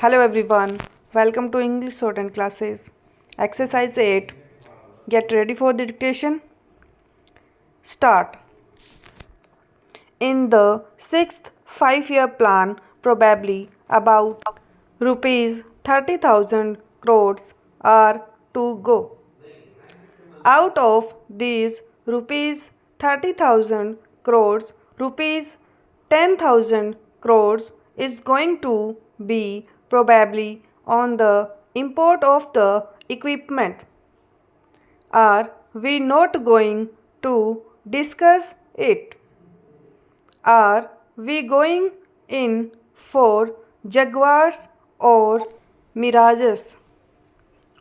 Hello everyone, welcome to English Shorthand classes. Exercise 8. Get ready for the dictation. Start. In the 6th 5-year plan, probably about rupees 30,000 crores are to go. Out of these rupees 30,000 crores, rupees 10,000 crores is going to be probably on the import of the equipment. Are we not going to discuss it? Are we going in for Jaguars or Mirages?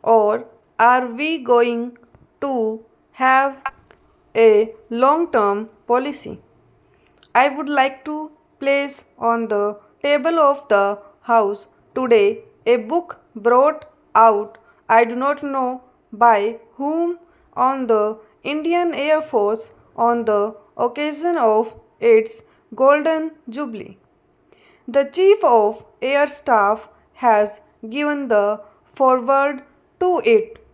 Or are we going to have a long term policy? I would like to place on the table of the house today a book brought out, I do not know by whom, on the Indian Air Force on the occasion of its Golden Jubilee. The Chief of Air Staff has given the foreword to it.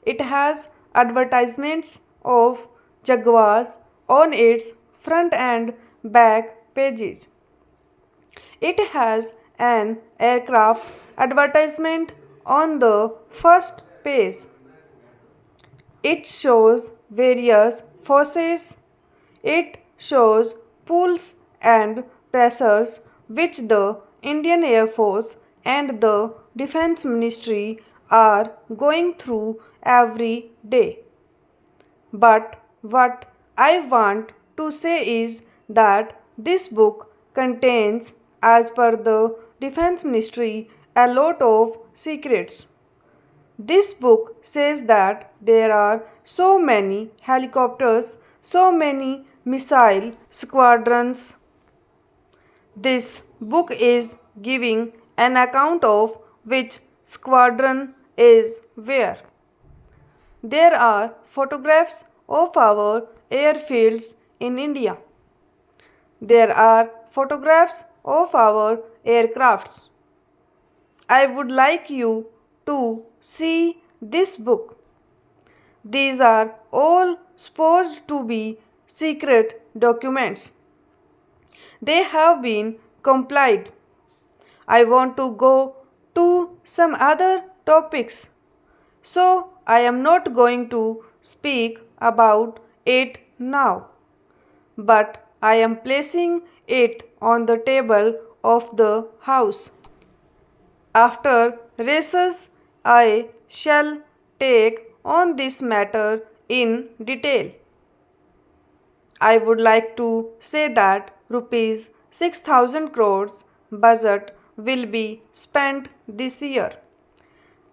It has advertisements of Jaguars on its front and back pages. It has an aircraft advertisement on the first page. It shows various forces. It shows pulls and pressures which the Indian Air Force and the Defense Ministry are going through every day. But what I want to say is that this book contains, as per the Defense Ministry, a lot of secrets. This book says that there are so many helicopters, so many missile squadrons. This book is giving an account of which squadron is where. There are photographs of our airfields in India. There are photographs of our aircrafts. I would like you to see this book. These are all supposed to be secret documents. They have been complied. I want to go to some other topics. So I am not going to speak about it now. But I am placing it on the table of the house. After recess, I shall take on this matter in detail. I would like to say that rupees 6,000 crores budget will be spent this year.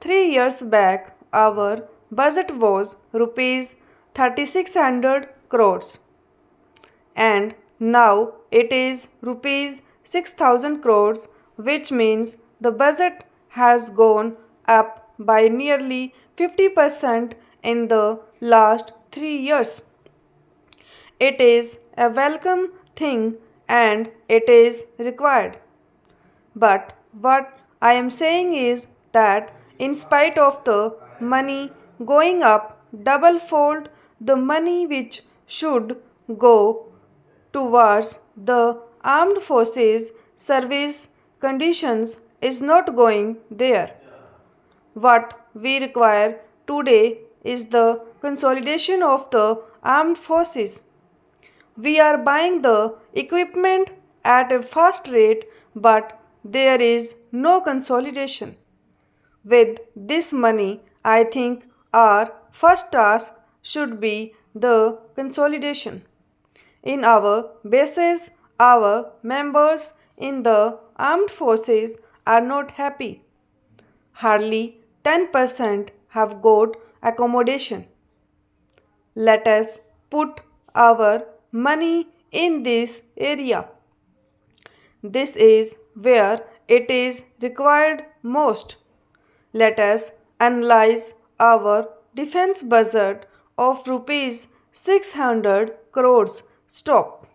3 years back, our budget was rupees 3600 crores and now it is rupees 6,000 crores, which means the budget has gone up by nearly 50% in the last 3 years. It is a welcome thing and it is required. But what I am saying is that in spite of the money going up double fold, the money which should go towards the armed forces service conditions is not going there. What we require today is the consolidation of the armed forces. We are buying the equipment at a fast rate, but there is no consolidation. With this money, I think our first task should be the consolidation. In our bases, our members in the armed forces are not happy. Hardly 10% have got accommodation. Let us put our money in this area. This is where it is required most. Let us analyze our defense budget of rupees 600 crores. Stop.